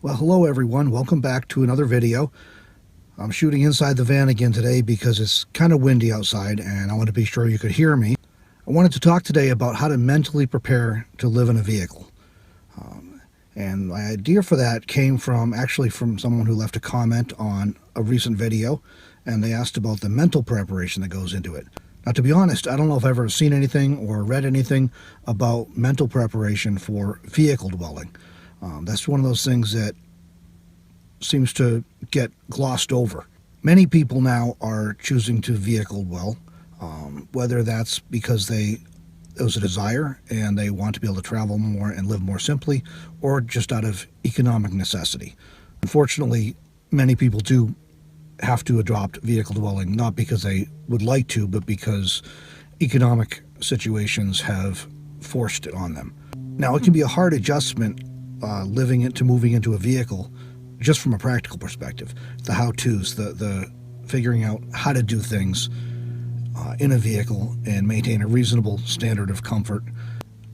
Well, hello everyone. Welcome back to another video. I'm shooting inside the van again today because it's kind of windy outside and I want to be sure you could hear me. I wanted to talk today about how to mentally prepare to live in a vehicle. And my idea for that came from someone who left a comment on a recent video, and they asked about the mental preparation that goes into it. Now, to be honest, I don't know if I've ever seen anything or read anything about mental preparation for vehicle dwelling. That's one of those things that seems to get glossed over. Many people now are choosing to vehicle dwell, whether that's because it was a desire and they want to be able to travel more and live more simply, or just out of economic necessity. Unfortunately, many people do have to adopt vehicle dwelling, not because they would like to, but because economic situations have forced it on them. Now, it can be a hard adjustment moving into a vehicle, just from a practical perspective. The how-tos, the figuring out how to do things in a vehicle and maintain a reasonable standard of comfort.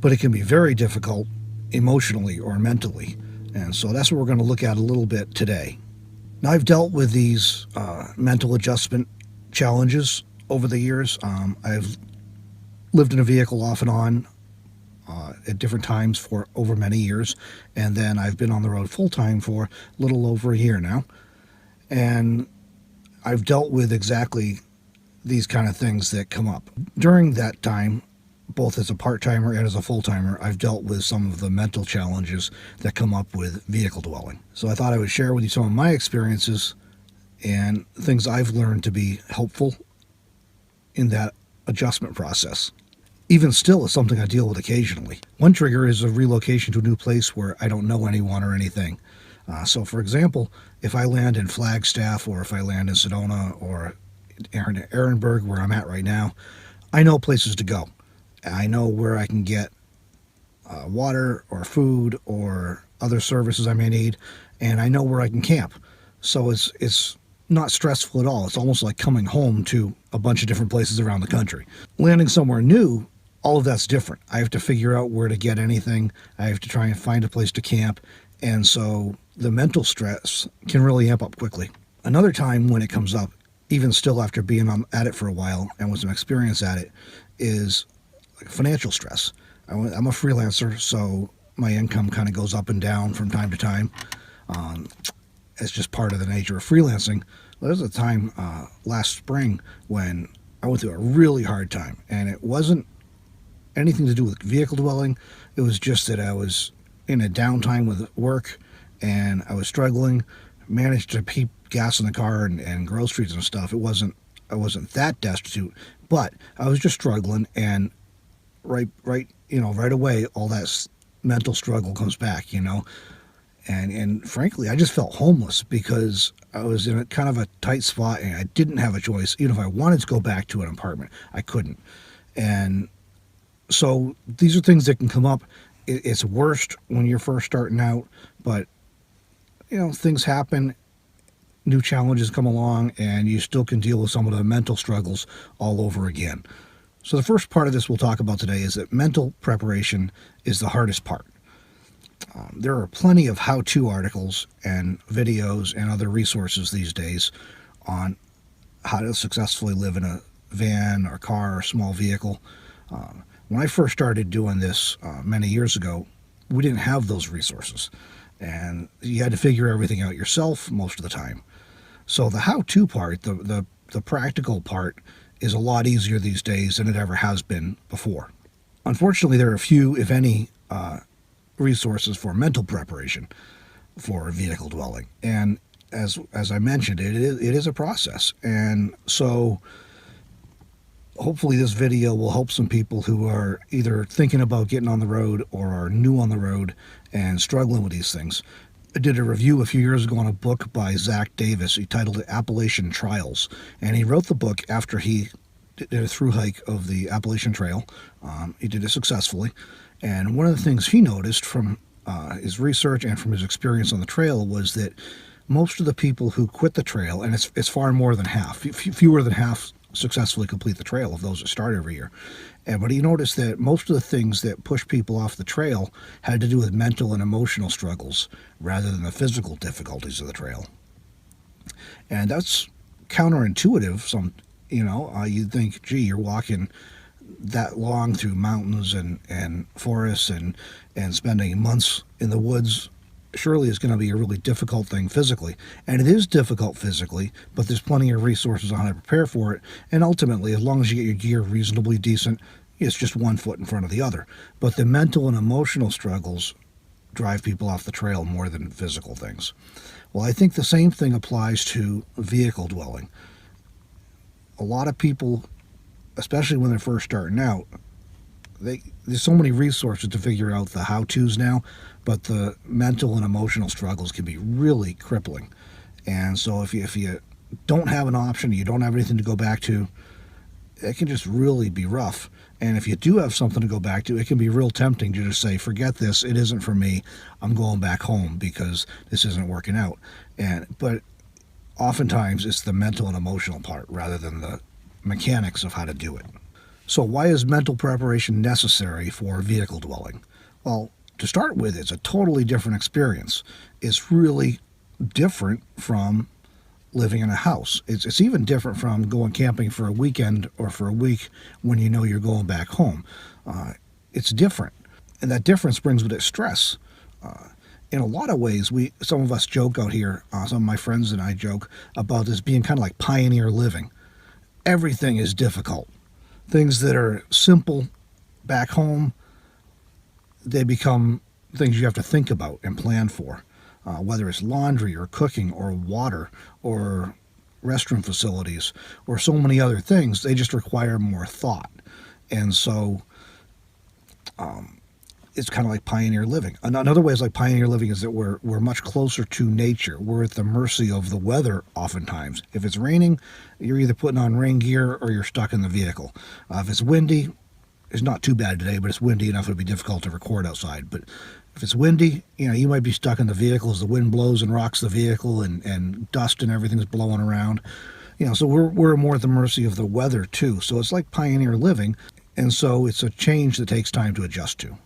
But it can be very difficult emotionally or mentally, and so that's what we're going to look at a little bit today. Now, I've dealt with these mental adjustment challenges over the years. I've lived in a vehicle off and on at different times for over many years, and then I've been on the road full-time for a little over a year now, and I've dealt with exactly these kind of things that come up. During that time, both as a part-timer and as a full-timer, I've dealt with some of the mental challenges that come up with vehicle dwelling. So I thought I would share with you some of my experiences and things I've learned to be helpful in that adjustment process. Even still, is something I deal with occasionally. One trigger is a relocation to a new place where I don't know anyone or anything. So for example, if I land in Flagstaff, or if I land in Sedona, or Ehrenberg, where I'm at right now, I know places to go. I know where I can get water or food or other services I may need, and I know where I can camp. So it's not stressful at all. It's almost like coming home to a bunch of different places around the country. Landing somewhere new, all of that's different. I have to figure out where to get anything. I have to try and find a place to camp, and so the mental stress can really amp up quickly. Another time when it comes up, even still after being at it for a while and with some experience at it, is financial stress. I'm a freelancer, so my income kind of goes up and down from time to time. It's just part of the nature of freelancing. There was a time last spring when I went through a really hard time, and it wasn't anything to do with vehicle dwelling. It was just that I was in a downtime with work, and I was struggling. Managed to keep gas in the car and groceries and stuff. I wasn't that destitute, but I was just struggling, and right away, all that mental struggle comes back, and frankly, I just felt homeless because I was in a kind of a tight spot and I didn't have a choice. Even if I wanted to go back to an apartment, I couldn't. And so these are things that can come up. It's worst when you're first starting out, but things happen, new challenges come along, and you still can deal with some of the mental struggles all over again. So the first part of this we'll talk about today is that mental preparation is the hardest part. There are plenty of how-to articles and videos and other resources these days on how to successfully live in a van or car or small vehicle. When I first started doing this many years ago, we didn't have those resources, and you had to figure everything out yourself most of the time. So the how-to part, the practical part, is a lot easier these days than it ever has been before. Unfortunately, there are few, if any, resources for mental preparation for vehicle dwelling. And as I mentioned, it is a process. And so hopefully this video will help some people who are either thinking about getting on the road or are new on the road and struggling with these things. I did a review a few years ago on a book by Zach Davis. He titled it Appalachian Trials, and he wrote the book after he did a through hike of the Appalachian Trail. He did it successfully, and one of the things he noticed from his research and from his experience on the trail was that most of the people who quit the trail, and it's far more than half, fewer than half successfully complete the trail of those that start every year. But you notice that most of the things that push people off the trail had to do with mental and emotional struggles rather than the physical difficulties of the trail. And that's counterintuitive. You'd think, gee, you're walking that long through mountains and forests and spending months in the woods. Surely it's going to be a really difficult thing physically. And it is difficult physically, but there's plenty of resources on how to prepare for it. And ultimately, as long as you get your gear reasonably decent, it's just one foot in front of the other. But the mental and emotional struggles drive people off the trail more than physical things. Well, I think the same thing applies to vehicle dwelling. A lot of people, especially when they're first starting out, there's so many resources to figure out the how-tos now, but the mental and emotional struggles can be really crippling. And so if you don't have an option, you don't have anything to go back to, it can just really be rough. And if you do have something to go back to, it can be real tempting to just say, forget this, it isn't for me, I'm going back home because this isn't working out. But oftentimes it's the mental and emotional part rather than the mechanics of how to do it. So why is mental preparation necessary for vehicle dwelling? Well, to start with, it's a totally different experience. It's really different from living in a house. It's even different from going camping for a weekend or for a week when you know you're going back home. It's different. And that difference brings with it stress. In a lot of ways, some of us joke out here, some of my friends and I joke about this being kind of like pioneer living. Everything is difficult. Things that are simple back home, they become things you have to think about and plan for. Whether it's laundry or cooking or water or restroom facilities or so many other things, they just require more thought. And so it's kind of like pioneer living. Another way is like pioneer living is that we're much closer to nature. We're at the mercy of the weather oftentimes. If it's raining, you're either putting on rain gear or you're stuck in the vehicle. If it's windy, it's not too bad today, but it's windy enough it'll be difficult to record outside. But if it's windy, you might be stuck in the vehicle as the wind blows and rocks the vehicle and dust and everything's blowing around. So we're more at the mercy of the weather too. So it's like pioneer living, and so it's a change that takes time to adjust to.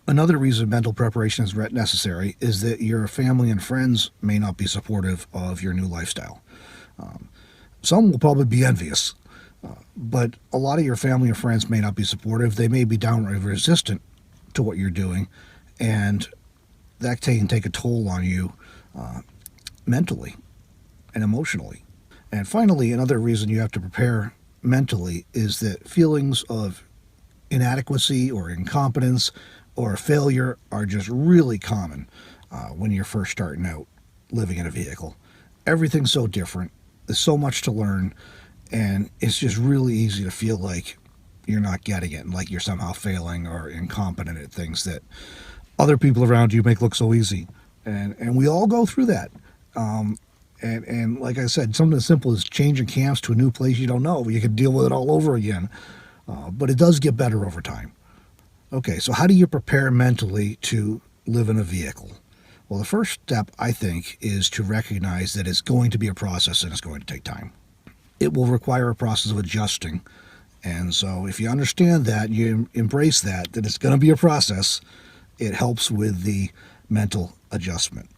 Another reason mental preparation is necessary is that your family and friends may not be supportive of your new lifestyle. Some will probably be envious, but a lot of your family or friends may not be supportive. They may be downright resistant to what you're doing, and that can take a toll on you mentally and emotionally. And finally, another reason you have to prepare mentally is that feelings of inadequacy or incompetence or failure are just really common when you're first starting out living in a vehicle. Everything's so different. There's so much to learn, and it's just really easy to feel like you're not getting it and like you're somehow failing or incompetent at things that other people around you make look so easy. And we all go through that. And like I said, something as simple as changing camps to a new place you don't know. You could deal with it all over again. But it does get better over time. Okay, so how do you prepare mentally to live in a vehicle? Well, the first step, I think, is to recognize that it's going to be a process and it's going to take time. It will require a process of adjusting. And so if you understand that, you embrace that it's going to be a process, it helps with the mental adjustment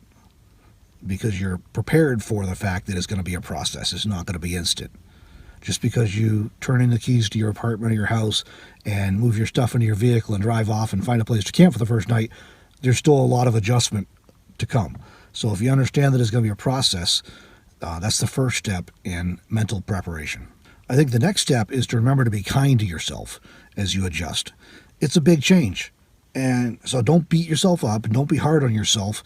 because you're prepared for the fact that it's going to be a process. It's not going to be instant. Just because you turn in the keys to your apartment or your house and move your stuff into your vehicle and drive off and find a place to camp for the first night, there's still a lot of adjustment to come. So if you understand that it's going to be a process, that's the first step in mental preparation. I think the next step is to remember to be kind to yourself as you adjust. It's a big change. And so don't beat yourself up and don't be hard on yourself.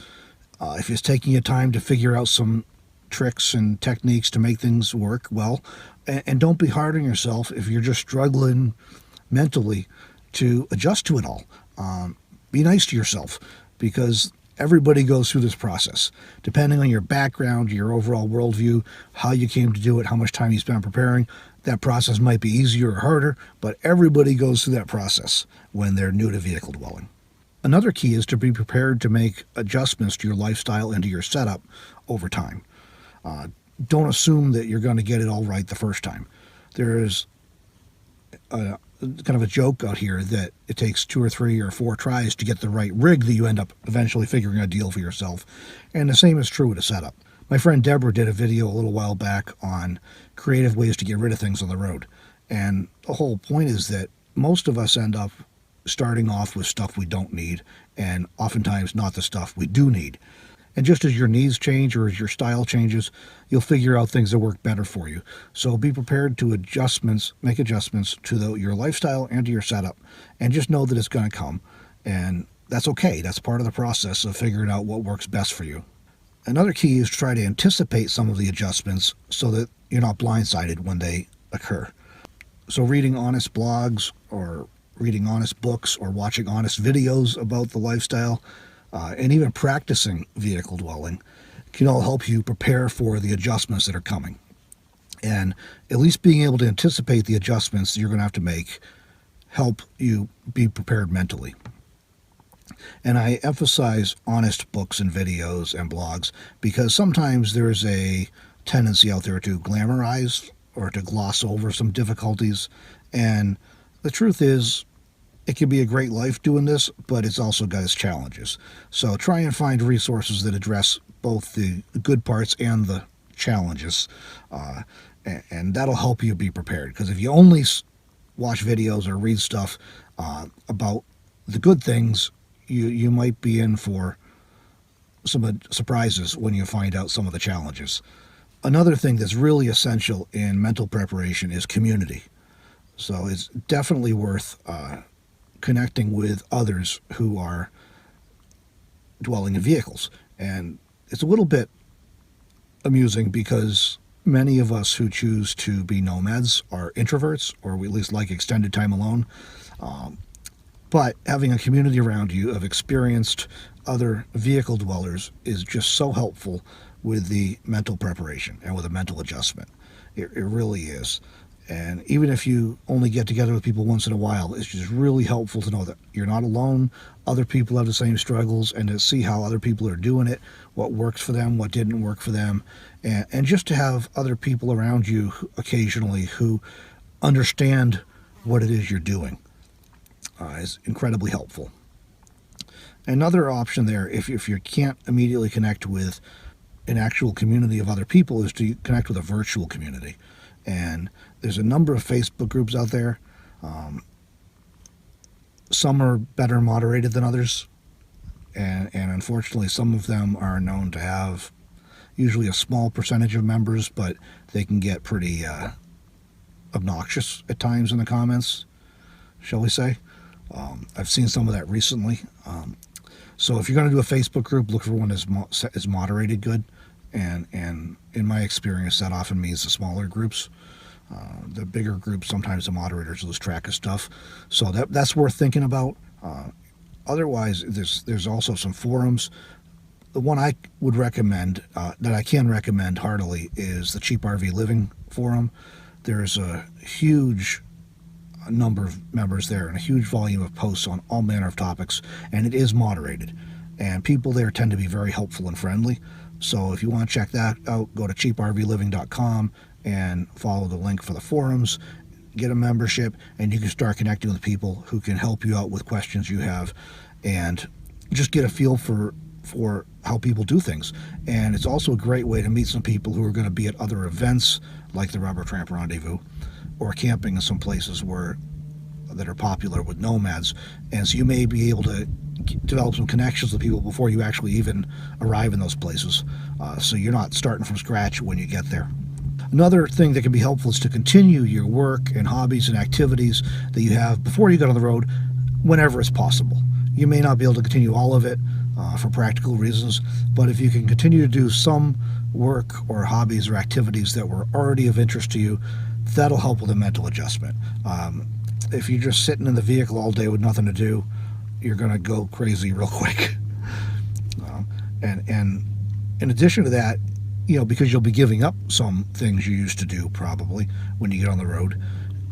If it's taking you time to figure out some tricks and techniques to make things work well, and don't be hard on yourself if you're just struggling mentally to adjust to it all. Be nice to yourself because everybody goes through this process. Depending on your background, your overall worldview, how you came to do it, how much time you spent preparing, that process might be easier or harder, but everybody goes through that process when they're new to vehicle dwelling. Another key is to be prepared to make adjustments to your lifestyle and to your setup over time. Don't assume that you're going to get it all right the first time. There's a kind of a joke out here that it takes 2 or 3 or 4 tries to get the right rig that you end up eventually figuring a deal for yourself. And the same is true with a setup. My friend Deborah did a video a little while back on creative ways to get rid of things on the road. And the whole point is that most of us end up starting off with stuff we don't need, and oftentimes not the stuff we do need. And just as your needs change or as your style changes, you'll figure out things that work better for you. So be prepared to make adjustments to your lifestyle and to your setup. And just know that it's going to come. And that's okay. That's part of the process of figuring out what works best for you. Another key is to try to anticipate some of the adjustments so that you're not blindsided when they occur. So reading honest blogs or reading honest books or watching honest videos about the lifestyle, and even practicing vehicle dwelling can all help you prepare for the adjustments that are coming. And at least being able to anticipate the adjustments that you're going to have to make help you be prepared mentally. And I emphasize honest books and videos and blogs because sometimes there's a tendency out there to glamorize or to gloss over some difficulties. And the truth is, it can be a great life doing this, but it's also got its challenges. So try and find resources that address both the good parts and the challenges. And that'll help you be prepared. Because if you only watch videos or read stuff about the good things, you might be in for some surprises when you find out some of the challenges. Another thing that's really essential in mental preparation is community. So it's definitely worth connecting with others who are dwelling in vehicles. And it's a little bit amusing because many of us who choose to be nomads are introverts, or we at least like extended time alone. But having a community around you of experienced other vehicle dwellers is just so helpful with the mental preparation and with a mental adjustment. It really is. And even if you only get together with people once in a while, it's just really helpful to know that you're not alone. Other people have the same struggles, and to see how other people are doing it, what works for them, what didn't work for them, and just to have other people around you occasionally who understand what it is you're doing is incredibly helpful. Another option there, if you can't immediately connect with an actual community of other people, is to connect with a virtual community. And there's a number of Facebook groups out there. Some are better moderated than others. And unfortunately, some of them are known to have usually a small percentage of members, but they can get pretty obnoxious at times in the comments, shall we say. I've seen some of that recently. So if you're going to do a Facebook group, look for one that's moderated good. And in my experience, that often means the smaller groups. The bigger groups, sometimes the moderators lose track of stuff. So that's worth thinking about. Otherwise, there's also some forums. The one I would recommend, that I can recommend heartily, is the Cheap RV Living forum. There's a huge number of members there and a huge volume of posts on all manner of topics, and it is moderated. And people there tend to be very helpful and friendly. So if you want to check that out, go to cheaprvliving.com and follow the link for the forums, get a membership, and you can start connecting with people who can help you out with questions you have, and just get a feel for how people do things. And it's also a great way to meet some people who are going to be at other events like the Rubber Tramp Rendezvous, or camping in some places that are popular with nomads. And so you may be able to develop some connections with people before you actually even arrive in those places. So you're not starting from scratch when you get there. Another thing that can be helpful is to continue your work and hobbies and activities that you have before you get on the road whenever it's possible. You may not be able to continue all of it for practical reasons, but if you can continue to do some work or hobbies or activities that were already of interest to you, that'll help with a mental adjustment. If you're just sitting in the vehicle all day with nothing to do, you're going to go crazy real quick. And in addition to that, because you'll be giving up some things you used to do probably when you get on the road,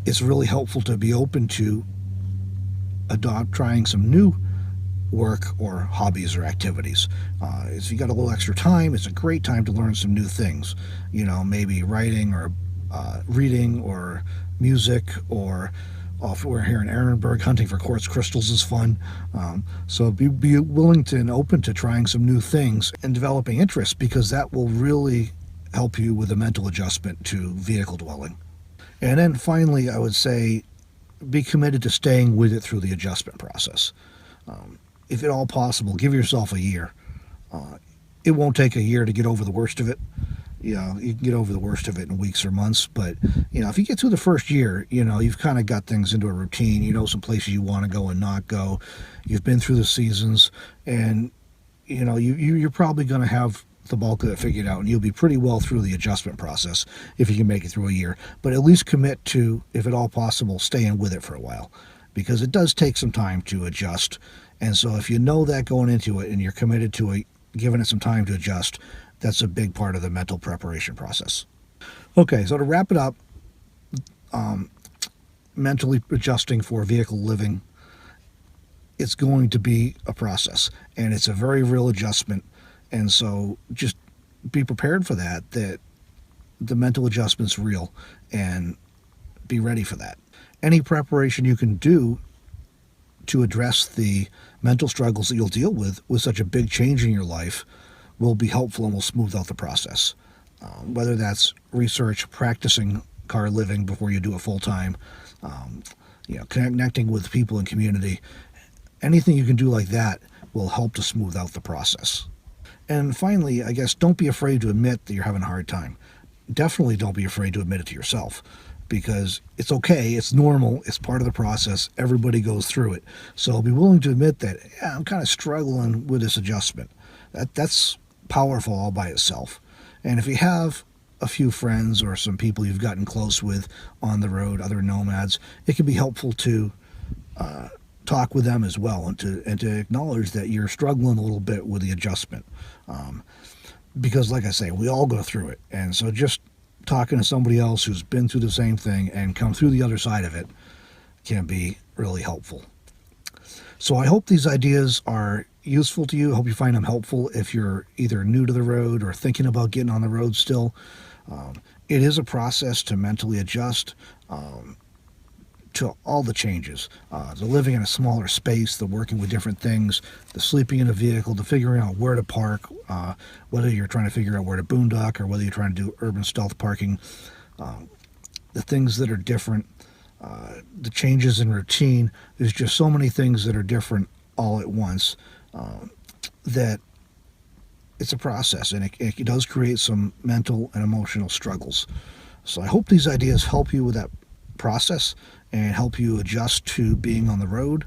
it's really helpful to be open to trying some new work or hobbies or activities. If you got a little extra time, it's a great time to learn some new things. Maybe writing or reading or music, or if we're here in Ehrenberg, hunting for quartz crystals is fun. So be willing to and open to trying some new things and developing interest, because that will really help you with a mental adjustment to vehicle dwelling. And then finally, I would say be committed to staying with it through the adjustment process. If at all possible, give yourself a year. It won't take a year to get over the worst of it. You can get over the worst of it in weeks or months, but if you get through the first year, you've kind of got things into a routine. You know some places you want to go and not go. You've been through the seasons, and you're probably going to have the bulk of it figured out, and you'll be pretty well through the adjustment process if you can make it through a year. But at least commit to, if at all possible, staying with it for a while, because it does take some time to adjust. And so if you know that going into it and you're committed to it, giving it some time to adjust, that's a big part of the mental preparation process. Okay, so to wrap it up, mentally adjusting for vehicle living, it's going to be a process, and it's a very real adjustment. And so just be prepared for that the mental adjustment's real, and be ready for that. Any preparation you can do to address the mental struggles that you'll deal with such a big change in your life will be helpful and will smooth out the process. Whether that's research, practicing car living before you do it full time, connecting with people in community, anything you can do like that will help to smooth out the process. And finally, I guess, don't be afraid to admit that you're having a hard time. Definitely don't be afraid to admit it to yourself, because it's okay, it's normal, it's part of the process, everybody goes through it. So be willing to admit that, I'm kind of struggling with this adjustment. That's powerful all by itself. And if you have a few friends or some people you've gotten close with on the road, other nomads, it can be helpful to talk with them as well, and to acknowledge that you're struggling a little bit with the adjustment. Because like I say, we all go through it. And so just talking to somebody else who's been through the same thing and come through the other side of it can be really helpful. So I hope these ideas are useful to you. I hope you find them helpful if you're either new to the road or thinking about getting on the road still. It is a process to mentally adjust to all the changes. The living in a smaller space, the working with different things, the sleeping in a vehicle, the figuring out where to park, whether you're trying to figure out where to boondock or whether you're trying to do urban stealth parking, the things that are different, the changes in routine. There's just so many things that are different all at once that it's a process, and it does create some mental and emotional struggles. So I hope these ideas help you with that process and help you adjust to being on the road.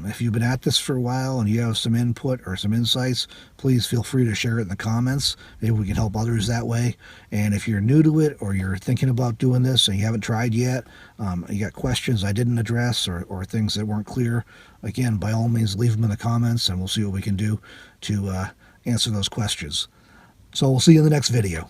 If you've been at this for a while and you have some input or some insights, please feel free to share it in the comments. Maybe we can help others that way. And if you're new to it, or you're thinking about doing this and you haven't tried yet, you got questions I didn't address, or things that weren't clear, again, by all means, leave them in the comments and we'll see what we can do to answer those questions. So we'll see you in the next video.